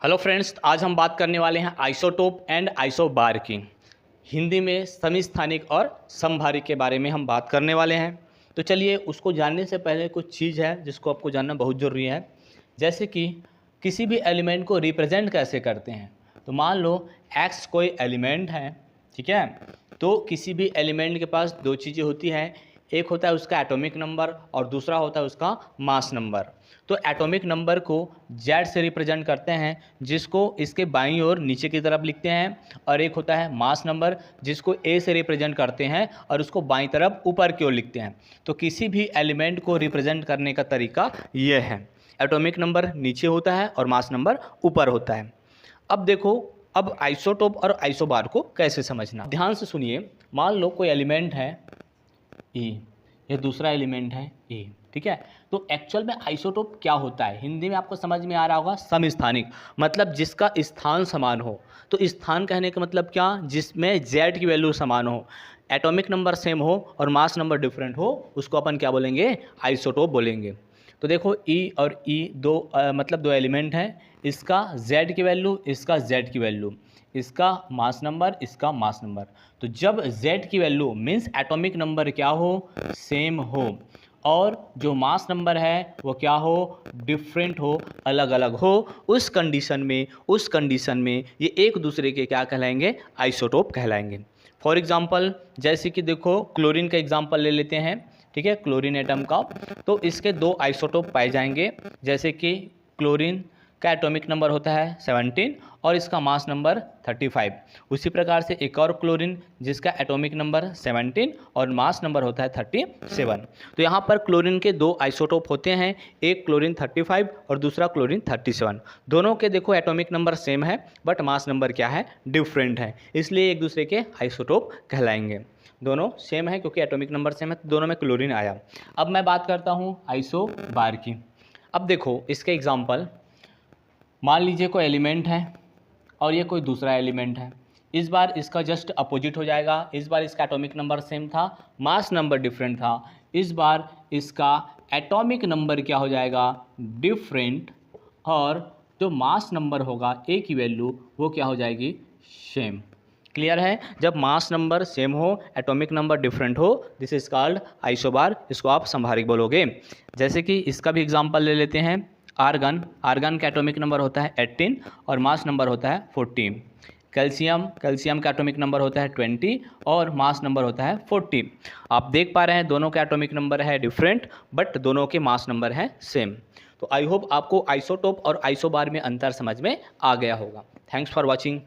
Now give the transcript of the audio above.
Hello friends, आज हम बात करने वाले हैं आइसोटोप एंड आइसोबार की। हिंदी में समस्थानिक और समभारी के बारे में हम बात करने वाले हैं। तो चलिए, उसको जानने से पहले कुछ चीज़ है जिसको आपको जानना बहुत ज़रूरी है। जैसे कि किसी भी एलिमेंट को रिप्रेजेंट कैसे करते हैं। तो मान लो एक्स कोई एलिमेंट है, ठीक है। तो किसी भी एलिमेंट के पास दो चीज़ें होती हैं, एक होता है उसका एटॉमिक नंबर और दूसरा होता है उसका मास नंबर। तो एटॉमिक नंबर को जेड से रिप्रेजेंट करते हैं, जिसको इसके बाईं ओर नीचे की तरफ लिखते हैं, और एक होता है मास नंबर जिसको ए से रिप्रेजेंट करते हैं और उसको बाईं तरफ ऊपर की ओर लिखते हैं। तो किसी भी एलिमेंट को रिप्रेजेंट करने का तरीका ये है, एटॉमिक नंबर नीचे होता है और मास नंबर ऊपर होता है। अब देखो, अब आइसोटोप और आइसोबार को कैसे समझना, ध्यान से सुनिए। मान लो कोई एलिमेंट है ए, ये दूसरा एलिमेंट है ए, ठीक है। तो एक्चुअल में आइसोटोप क्या होता है, हिंदी में आपको समझ में आ रहा होगा, समस्थानिक, मतलब जिसका स्थान समान हो। तो स्थान कहने का मतलब क्या, जिसमें जेड की वैल्यू समान हो, एटॉमिक नंबर सेम हो और मास नंबर डिफरेंट हो, उसको अपन क्या बोलेंगे, आइसोटोप बोलेंगे। तो देखो ई और ई मतलब दो एलिमेंट हैं, इसका जेड की वैल्यू, इसका जेड की वैल्यू, इसका मास नंबर, इसका मास नंबर। तो जब z की वैल्यू मीन्स एटॉमिक नंबर क्या हो, सेम हो, और जो मास नंबर है वो क्या हो, डिफरेंट हो, अलग अलग हो, उस कंडीशन में ये एक दूसरे के क्या कहलाएंगे, आइसोटोप कहलाएंगे। फॉर एग्जांपल, जैसे कि देखो क्लोरीन का एग्जांपल ले लेते हैं, ठीक है, क्लोरीन एटम का। तो इसके दो आइसोटोप पाए जाएंगे, जैसे कि क्लोरीन का एटॉमिक नंबर होता है 17 और इसका मास नंबर 35। उसी प्रकार से एक और क्लोरीन जिसका एटॉमिक नंबर 17 और मास नंबर होता है 37। तो यहाँ पर क्लोरीन के दो आइसोटोप होते हैं, एक क्लोरीन 35 और दूसरा क्लोरीन 37। दोनों के देखो एटॉमिक नंबर सेम है बट मास नंबर क्या है, डिफरेंट है, इसलिए एक दूसरे के आइसोटोप कहलाएंगे। दोनों सेम है क्योंकि एटॉमिक नंबर सेम है, तो दोनों में क्लोरीन आया। अब मैं बात करता हूँ आइसोबार की। अब देखो इसके एग्जाम्पल, मान लीजिए कोई एलिमेंट है और ये कोई दूसरा एलिमेंट है। इस बार इसका जस्ट अपोजिट हो जाएगा, इस बार इसका एटॉमिक नंबर सेम था, मास नंबर डिफरेंट था। इस बार इसका एटॉमिक नंबर क्या हो जाएगा, डिफरेंट, और जो मास नंबर होगा ए की वैल्यू वो क्या हो जाएगी, सेम। क्लियर है, जब मास नंबर सेम हो, एटॉमिक नंबर डिफरेंट हो, दिस इज कॉल्ड आइसोबार, इसको आप समभारिक बोलोगे। जैसे कि इसका भी एग्जाम्पल ले लेते हैं, आर्गन का एटॉमिक नंबर होता है 18 और मास नंबर होता है 14। कैल्शियम का एटॉमिक नंबर होता है 20 और मास नंबर होता है 40। आप देख पा रहे हैं दोनों का एटॉमिक नंबर है डिफरेंट बट दोनों के मास नंबर है सेम। तो आई होप आपको आइसोटोप और आइसोबार में अंतर समझ में आ गया होगा। Thanks for watching.